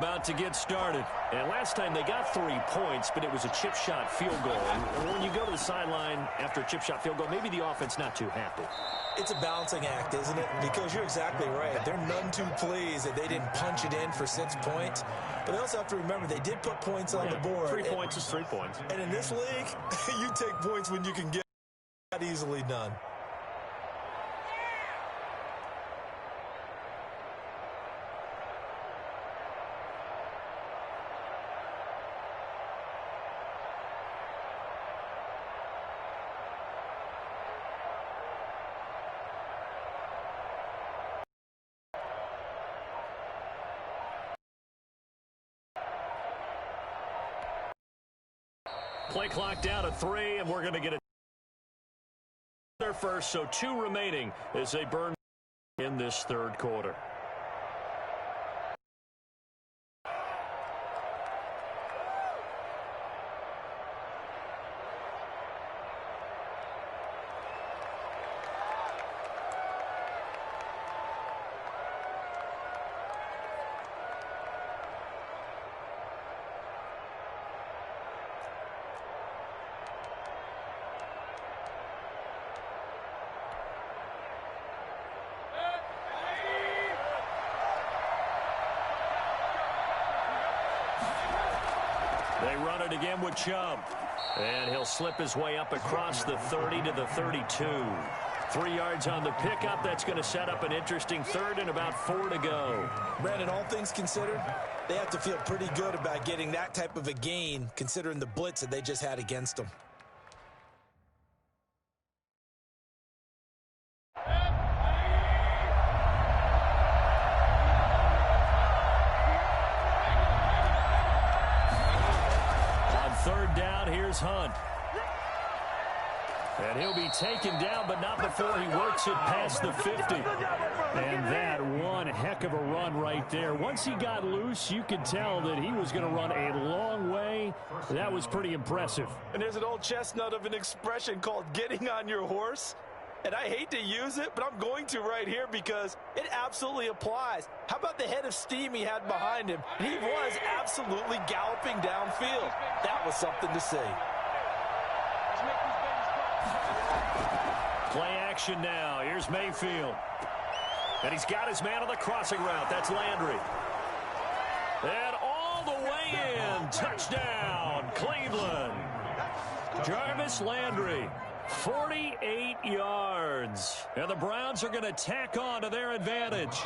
About to get started. And last time they got 3 points, but it was a chip shot field goal. And when you go to the sideline after a chip shot field goal, maybe the offense not too happy. It's a balancing act, isn't it? Because you're exactly right. They're none too pleased that they didn't punch it in for 6 points. But they also have to remember they did put points on the board. 3 points is 3 points. And in this league, you take points when you can get it. Not easily done. Play clock down to 3, and we're going to get it first, so 2 remaining as they burn in this third quarter. They run it again with Chubb. And he'll slip his way up across the 30 to the 32. 3 yards on the pickup. That's going to set up an interesting third and about 4 to go. Brandon, all things considered, they have to feel pretty good about getting that type of a gain considering the blitz that they just had against them. Third down, here's Hunt. And he'll be taken down, but not before he works it past the 50. And that one heck of a run right there. Once he got loose, you could tell that he was going to run a long way. That was pretty impressive. And there's an old chestnut of an expression called getting on your horse. And I hate to use it, but I'm going to right here because it absolutely applies. How about the head of steam he had behind him? He was absolutely galloping downfield. That was something to see. Play action now. Here's Mayfield. And he's got his man on the crossing route. That's Landry. And all the way in. Touchdown, Cleveland. Jarvis Landry. 48 yards. And the Browns are going to tack on to their advantage.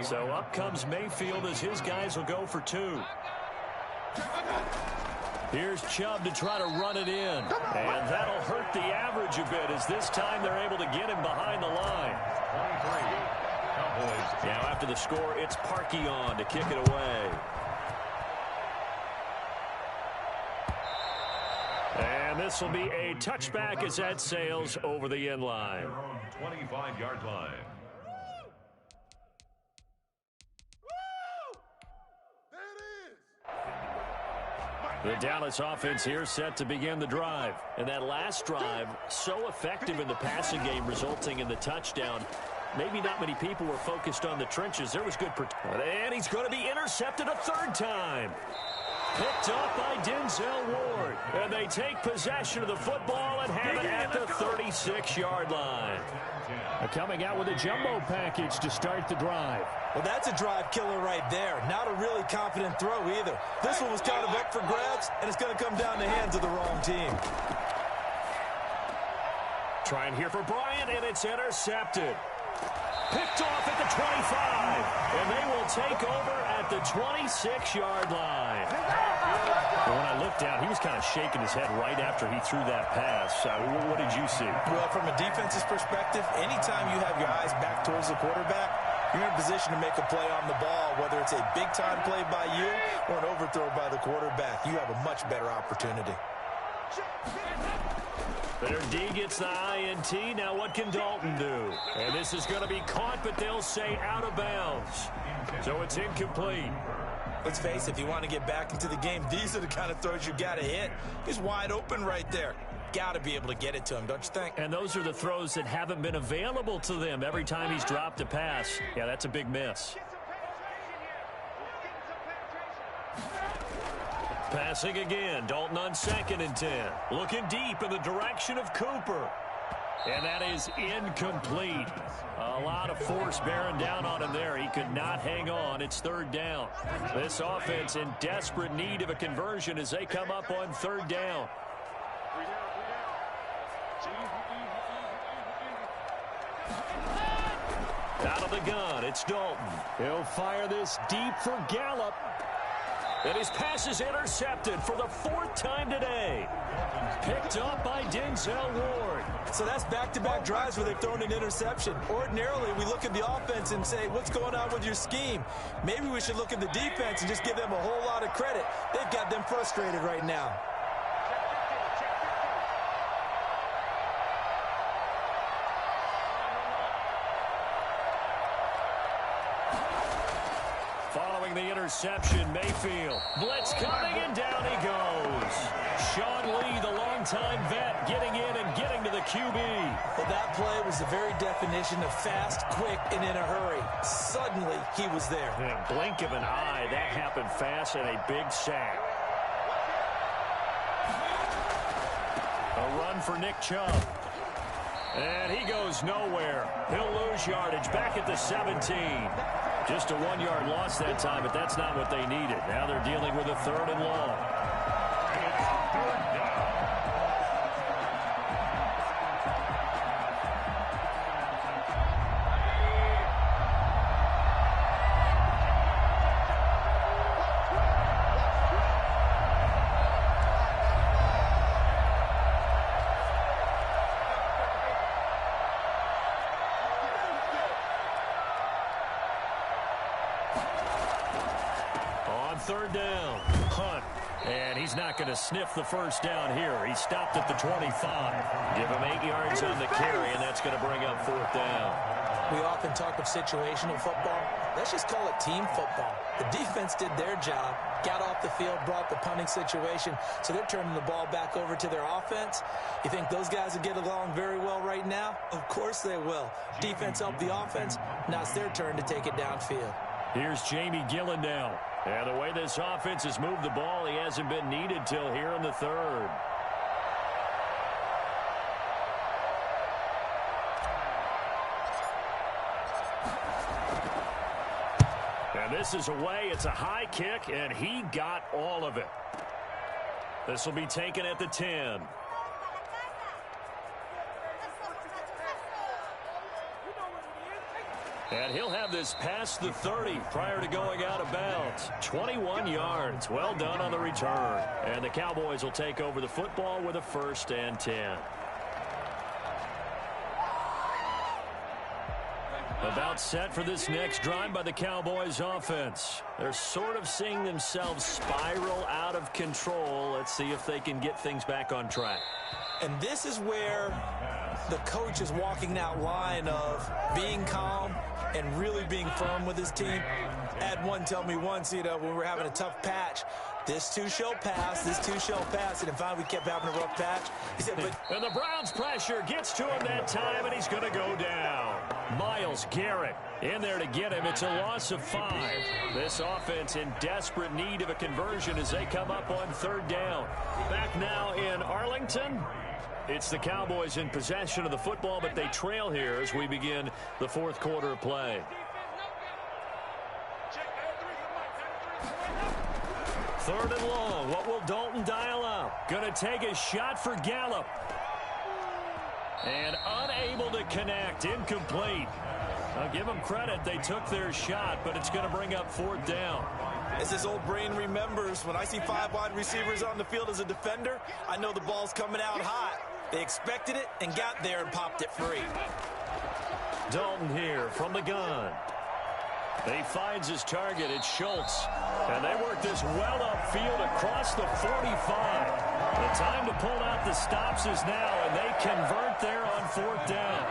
So up comes Mayfield as his guys will go for 2. Here's Chubb to try to run it in. And that'll hurt the average a bit as this time they're able to get him behind the line. Now after the score, it's Parkey on to kick it away. And this will be a touchback as that sails over the end line. 25-yard line. The Dallas offense here set to begin the drive. And that last drive, so effective in the passing game, resulting in the touchdown. Maybe not many people were focused on the trenches. There was good protection. And he's going to be intercepted a third time. Picked up by Denzel Ward. And they take possession of the football and have it at the 36-yard line. Coming out with a jumbo package to start the drive. Well, that's a drive killer right there. Not a really confident throw either. This one was kind of up for grabs, and it's going to come down the hands of the wrong team. Trying here for Bryant, and it's intercepted. Picked off at the 25, and they will take over at the 26-yard line. And when I looked down, he was kind of shaking his head right after he threw that pass. What did you see? Well, from a defense's perspective, anytime you have your eyes back towards the quarterback, you're in a position to make a play on the ball, whether it's a big-time play by you or an overthrow by the quarterback. You have a much better opportunity. Their D gets the INT. Now what can Dalton do? And this is going to be caught, but they'll say out of bounds. So it's incomplete. Let's face it, if you want to get back into the game, these are the kind of throws you got to hit. He's wide open right there. Got to be able to get it to him, don't you think? And those are the throws that haven't been available to them every time he's dropped a pass. Yeah, that's a big miss. Passing again. Dalton on 2nd and 10. Looking deep in the direction of Cooper. And that is incomplete. A lot of force bearing down on him there. He could not hang on. It's 3rd down. This offense in desperate need of a conversion as they come up on 3rd down. Out of the gun, it's Dalton. He'll fire this deep for Gallup. And his pass is intercepted for the 4th time today. Picked up by Denzel Ward. So that's back-to-back drives where they've thrown an interception. Ordinarily, we look at the offense and say, what's going on with your scheme? Maybe we should look at the defense and just give them a whole lot of credit. They've got them frustrated right now. Following the interception, Mayfield. Blitz coming, and down he goes. Sean Lee, the longtime vet, getting in and getting to the QB. Well, that play was the very definition of fast, quick, and in a hurry. Suddenly, he was there. Yeah, blink of an eye, that happened fast, and a big sack. A run for Nick Chubb. And he goes nowhere. He'll lose yardage back at the 17. Just a 1-yard loss that time, but that's not what they needed. Now they're dealing with a 3rd and long. On 3rd down, Hunt. And he's not going to sniff the 1st down here. He stopped at the 25. Give him 8 yards on the carry, and that's going to bring up 4th down. We often talk of situational football. Let's just call it team football. The defense did their job, got off the field, brought the punting situation, so they're turning the ball back over to their offense. You think those guys will get along very well right now? Of course they will. Defense helped the offense. Now it's their turn to take it downfield. Here's Jamie Gillen now. And the way this offense has moved the ball, he hasn't been needed till here in the 3rd. And this is away. It's a high kick, and he got all of it. This will be taken at the 10. And he'll have this past the 30 prior to going out of bounds. 21 yards. Well done on the return. And the Cowboys will take over the football with a 1st and 10. About set for this next drive by the Cowboys offense. They're sort of seeing themselves spiral out of control. Let's see if they can get things back on track. And this is where the coach is walking that line of being calm and really being firm with his team. Had one tell me once, when we were having a tough patch, this too shall pass, this too shall pass. And finally we kept having a rough patch. He said, but... And the Browns pressure gets to him that time, and he's going to go down. Myles Garrett in there to get him. It's a loss of 5. This offense in desperate need of a conversion as they come up on 3rd down. Back now in Arlington. It's the Cowboys in possession of the football, but they trail here as we begin the 4th quarter of play. Third and long. What will Dalton dial up? Going to take a shot for Gallup. And unable to connect. Incomplete. I'll give them credit. They took their shot, but it's going to bring up 4th down. As his old brain remembers, when I see 5 wide receivers on the field as a defender, I know the ball's coming out hot. They expected it and got there and popped it free. Dalton here from the gun. He finds his target. It's Schultz. And they work this well upfield across the 45. The time to pull out the stops is now, and they convert there on 4th down.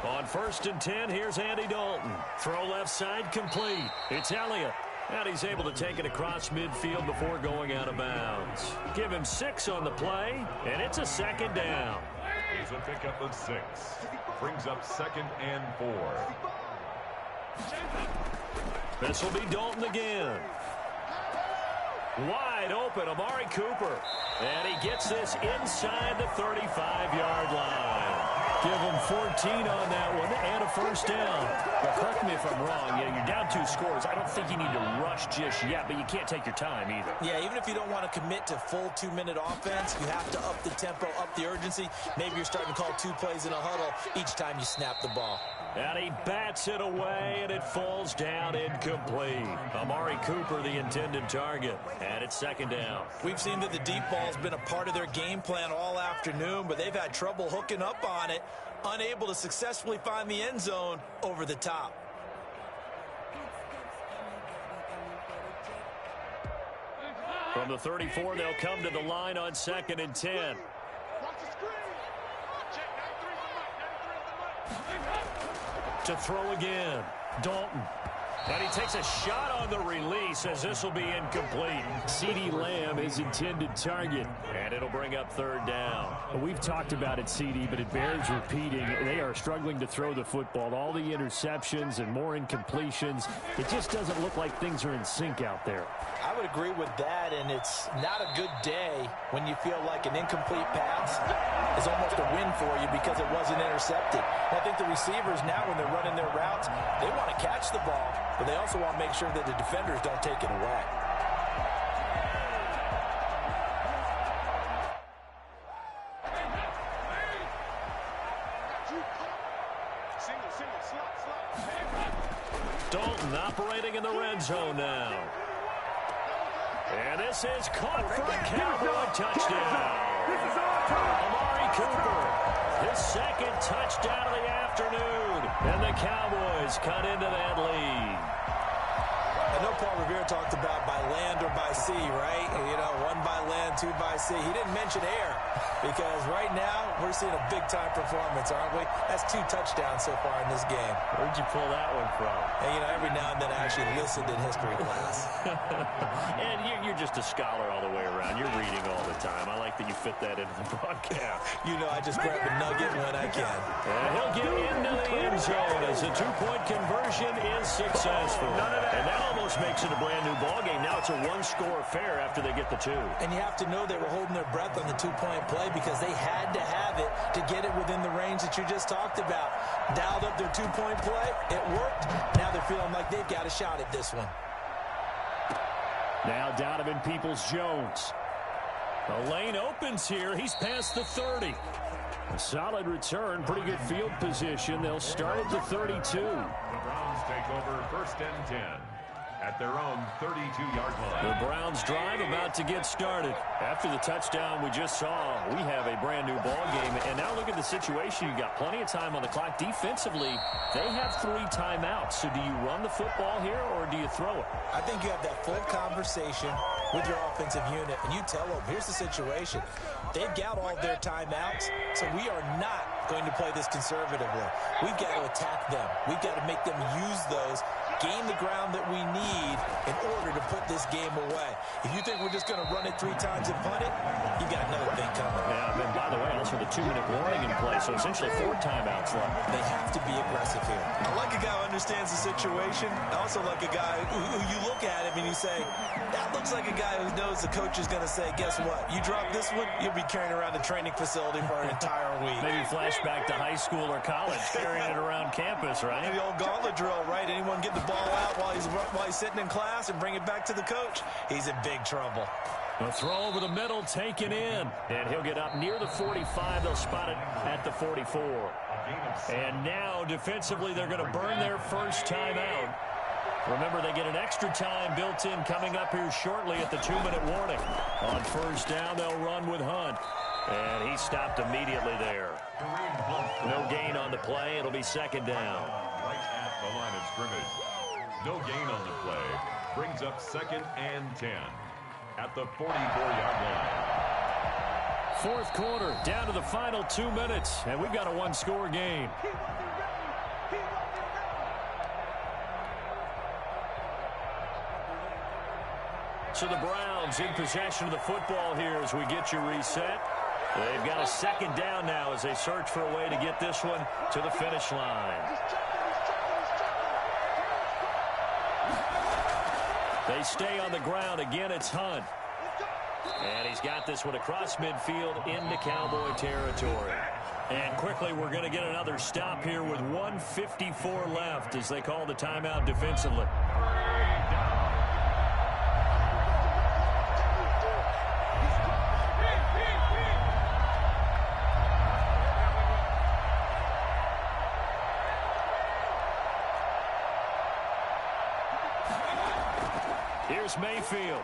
On 1st and 10, here's Andy Dalton. Throw left side complete. It's Elliott. And he's able to take it across midfield before going out of bounds. Give him 6 on the play, and it's a 2nd down. Makes a pickup of 6. Brings up 2nd and 4. This will be Dalton again. Wide open, Amari Cooper. And he gets this inside the 35-yard line. Give him 14 on that one and a first down. But correct me if I'm wrong. Yeah, you're down 2 scores. I don't think you need to rush just yet, but you can't take your time either. Yeah, even if you don't want to commit to full 2-minute offense, you have to up the tempo, up the urgency. Maybe you're starting to call 2 plays in a huddle each time you snap the ball. And he bats it away, and it falls down incomplete. Amari Cooper, the intended target. And it's 2nd down. We've seen that the deep ball's been a part of their game plan all afternoon, but they've had trouble hooking up on it, unable to successfully find the end zone over the top. From the 34, they'll come to the line on 2nd and 10. To throw again, Dalton. And he takes a shot on the release as this will be incomplete. CeeDee Lamb is intended target, and it'll bring up 3rd down. We've talked about it, CeeDee, but it bears repeating. They are struggling to throw the football. All the interceptions and more incompletions. It just doesn't look like things are in sync out there. I would agree with that, and it's not a good day when you feel like an incomplete pass is almost a win for you because it wasn't intercepted. And I think the receivers now, when they're running their routes, they want to catch the ball, but they also want to make sure that the defenders don't take it away. Dalton operating in the red zone now. And this is caught for a Cowboy touchdown. Amari Cooper, his 2nd touchdown of the afternoon. And the Cowboys cut into that lead. I know Paul Revere talked about by land or by sea, right? You know, 1 by land, 2 by sea. He didn't mention air because right now we're seeing a big-time performance, aren't we? That's 2 touchdowns so far in this game. Where'd you pull that one from? And, you know, every now and then I actually listened in history class. And you're just a scholar all the way around. You're reading all the time. I like that you fit that into the broadcast. You know, I just grab a nugget when I can. And he'll get into the end zone as the 2-point conversion is successful. And that almost makes it a brand-new ball game. Now it's a 1-score affair after they get the 2. And you have to know they were holding their breath on the 2-point play because they had to have it to get it within the range that you just talked about. Dialed up their 2-point play. It worked. Now they're feeling like they've got a shot at this one. Now Donovan Peoples-Jones. The lane opens here. He's past the 30. A solid return. Pretty good field position. They'll start at the 32. The Browns take over 1st and 10 at their own 32-yard line. The Browns drive about to get started. After the touchdown we just saw, we have a brand new ball game. And now look at the situation. You've got plenty of time on the clock. Defensively, they have 3 timeouts. So do you run the football here or do you throw it? I think you have that full conversation with your offensive unit, and you tell them, here's the situation. They've got all their timeouts, so we are not going to play this conservatively. We've got to attack them. We've got to make them use those, gain the ground that we need in order to put this game away. If you think we're just going to run it 3 times and punt it, you got another thing coming. Yeah, and by the way, also the 2-minute warning in play, so essentially 4 timeouts left. They have to be aggressive here. I like a guy who understands the situation. I also like a guy who you look at him and you say, that looks like a guy who knows the coach is going to say, guess what? You drop this one, you'll be carrying around the training facility for an entire week. Maybe flashback to high school or college, carrying it around campus, right? The old gauntlet drill, right? Anyone get the ball out while he's sitting in class and bring it back to the coach? He's in big trouble. A throw over the middle taken in. And he'll get up near the 45. They'll spot it at the 44. And now defensively they're going to burn their first timeout. Remember, they get an extra time built in coming up here shortly at the 2-minute warning. On first down, they'll run with Hunt. And he stopped immediately there. No gain on the play. It'll be 2nd down. Right at the line of scrimmage. No gain on the play. Brings up 2nd and 10 at the 44-yard line. 4th quarter, down to the final 2 minutes. And we've got a 1-score game. So the Browns in possession of the football here as we get you reset. They've got a second down now as they search for a way to get this one to the finish line. They stay on the ground. Again, it's Hunt. And he's got this one across midfield into Cowboy territory. And quickly, we're going to get another stop here with 1:54 left as they call the timeout defensively. Here's Mayfield.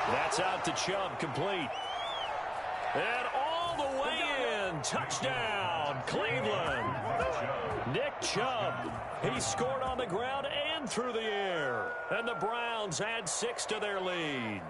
That's out to Chubb, complete. And all the way in. Touchdown, Cleveland. Nick Chubb. He scored on the ground and through the air. And the Browns add 6 to their lead.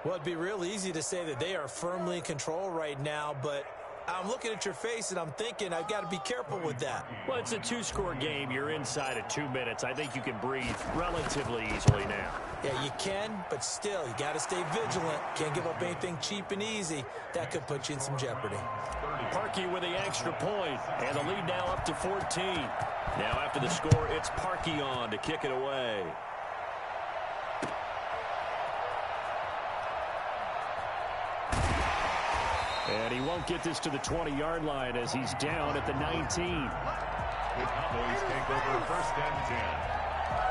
Well, it'd be real easy to say that they are firmly in control right now, but I'm looking at your face and I'm thinking I've got to be careful with that. Well, it's a 2-score game. You're inside of 2 minutes. I think you can breathe relatively easily now. Yeah, you can, but still, you got to stay vigilant. Can't give up anything cheap and easy. That could put you in some jeopardy. Parkey with the extra point, and the lead now up to 14. Now after the score, it's Parkey on to kick it away. And he won't get this to the 20-yard line as he's down at the 19. The Cowboys take over 1st and 10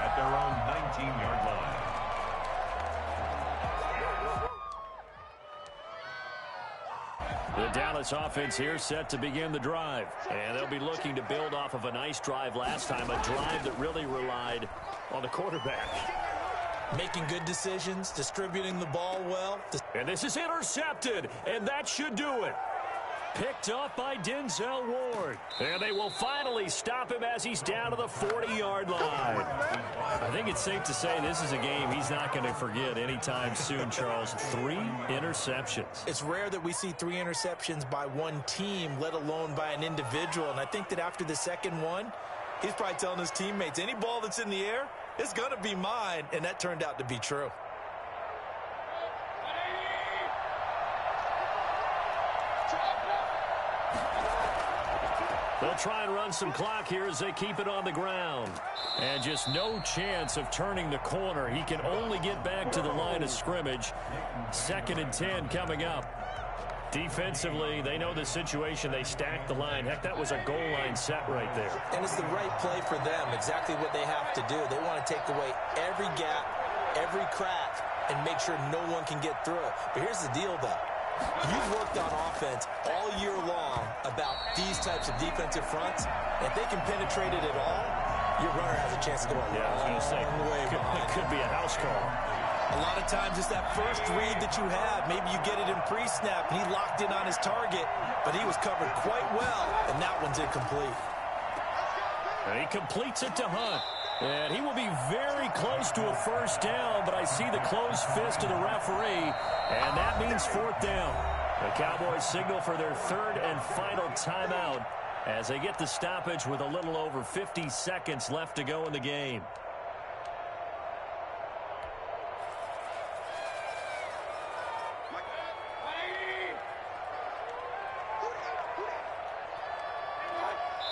at their own 19-yard line. The Dallas offense here set to begin the drive. And they'll be looking to build off of a nice drive last time, a drive that really relied on the quarterback. Making good decisions, distributing the ball well. And this is intercepted, and that should do it. Picked up by Denzel Ward. And they will finally stop him as he's down to the 40-yard line. I think it's safe to say this is a game he's not going to forget anytime soon, Charles. 3 interceptions. It's rare that we see 3 interceptions by one team, let alone by an individual. And I think that after the second one, he's probably telling his teammates, any ball that's in the air, it's going to be mine. And that turned out to be true. They'll try and run some clock here as they keep it on the ground. And just no chance of turning the corner. He can only get back to the line of scrimmage. 2nd and 10 coming up. Defensively, they know the situation. They stack the line. Heck, that was a goal line set right there. And it's the right play for them, exactly what they have to do. They want to take away every gap, every crack, and make sure no one can get through it. But here's the deal, though. You've worked on offense all year long about these types of defensive fronts. If they can penetrate it at all, your runner has a chance to go a long way behind. It could be a house call. A lot of times it's that first read that you have. Maybe you get it in pre-snap, and he locked in on his target, but he was covered quite well, and that one's incomplete. And he completes it to Hunt. And he will be very close to a first down, but I see the closed fist of the referee, and that means 4th down. The Cowboys signal for their 3rd and final timeout as they get the stoppage with a little over 50 seconds left to go in the game.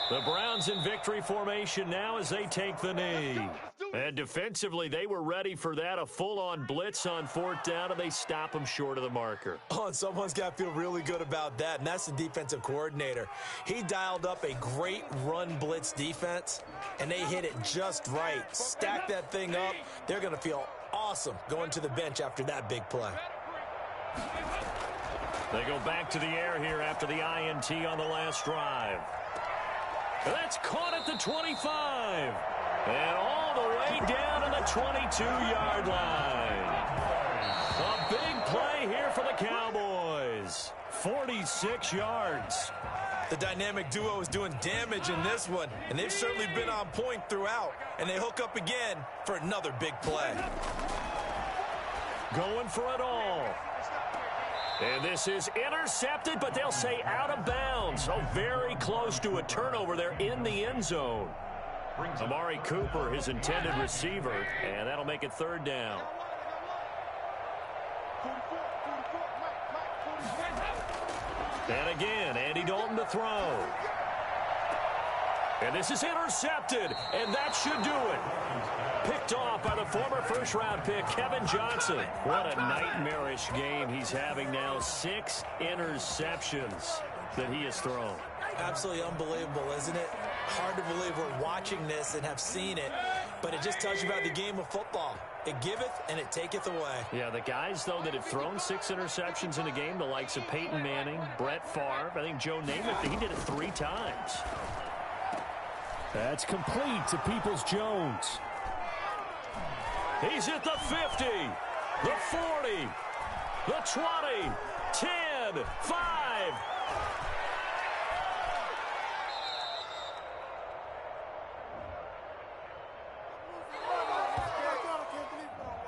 The Browns in victory formation now as they take the knee. And defensively, they were ready for that, a full-on blitz on 4th down, and they stop them short of the marker. Oh, and someone's got to feel really good about that, and that's the defensive coordinator. He dialed up a great run blitz defense, and they hit it just right. Stack that thing up. They're going to feel awesome going to the bench after that big play. They go back to the air here after the INT on the last drive. That's caught at the 25. And all the way down to the 22-yard line. A big play here for the Cowboys. 46 yards. The dynamic duo is doing damage in this one, and they've certainly been on point throughout. And they hook up again for another big play. Going for it all. And this is intercepted, but they'll say out of bounds. So very close to a turnover there in the end zone. Amari Cooper, his intended receiver, and that'll make it 3rd down. And again, Andy Dalton to throw. And this is intercepted, and that should do it. Picked off by the former first-round pick, Kevin Johnson. What a nightmarish game he's having now. 6 interceptions that he has thrown. Absolutely unbelievable, isn't it? Hard to believe we're watching this and have seen it, but it just tells you about the game of football. It giveth and it taketh away. Yeah, the guys, though, that have thrown 6 interceptions in a game, the likes of Peyton Manning, Brett Favre, I think Joe Namath, he did it 3 times. That's complete to Peoples-Jones. He's at the 50, the 40, the 20, 10, 5.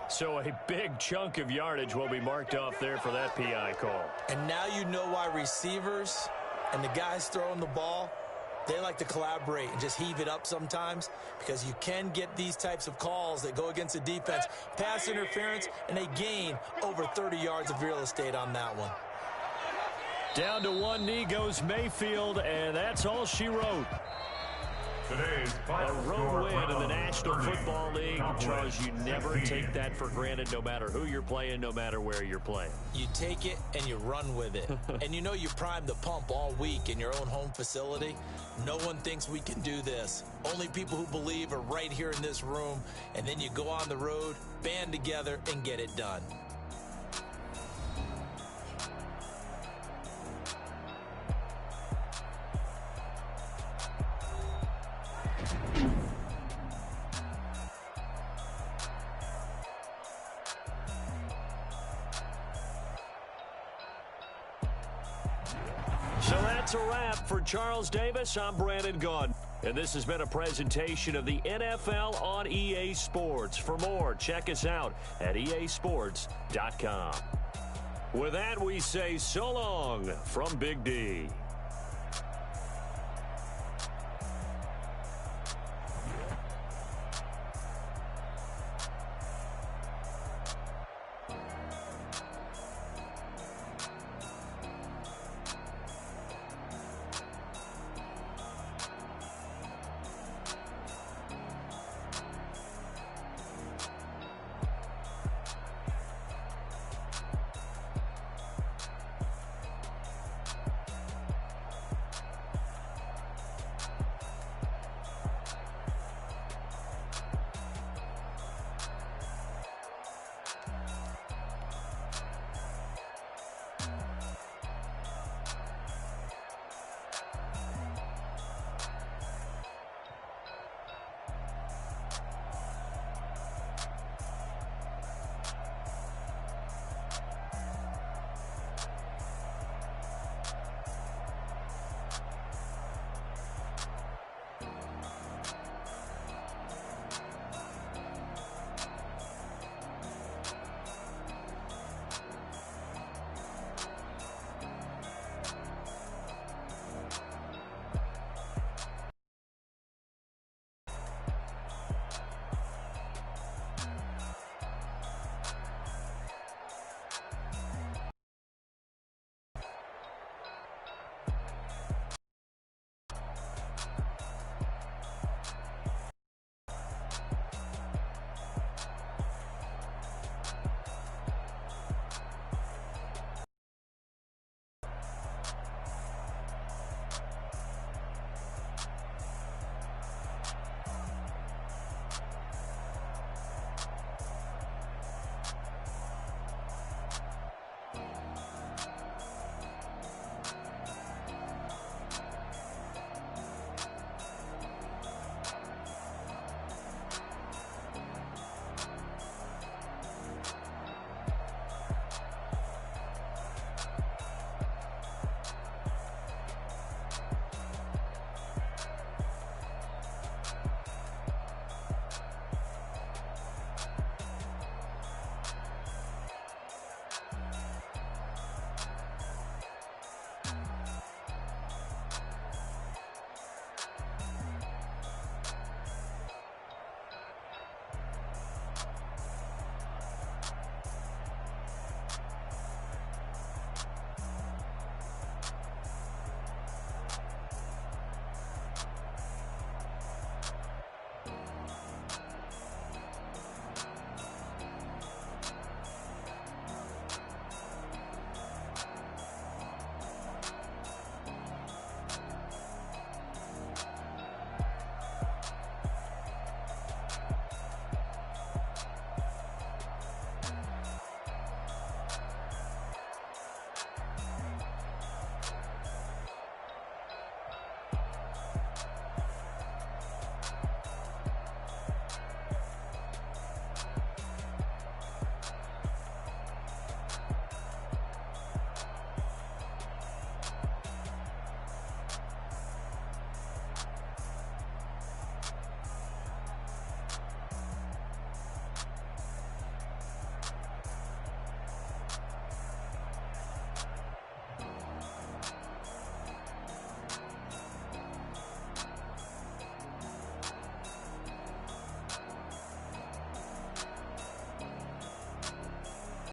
So a big chunk of yardage will be marked off there for that PI call. And now you know why receivers and the guys throwing the ball, they like to collaborate and just heave it up sometimes, because you can get these types of calls that go against the defense. Pass interference, and they gain over 30 yards of real estate on that one. Down to one knee goes Mayfield, and that's all she wrote. Today's A final road win in the National Football League. Charles, you never take that for granted, no matter who you're playing, no matter where you're playing. You take it and you run with it. And you know you primed the pump all week in your own home facility. No one thinks we can do this. Only people who believe are right here in this room. And then you go on the road, band together, and get it done. So that's a wrap for Charles Davis. I'm Brandon Gaudin. And this has been a presentation of the NFL on EA Sports. For more, check us out at easports.com. With that, we say so long from Big D.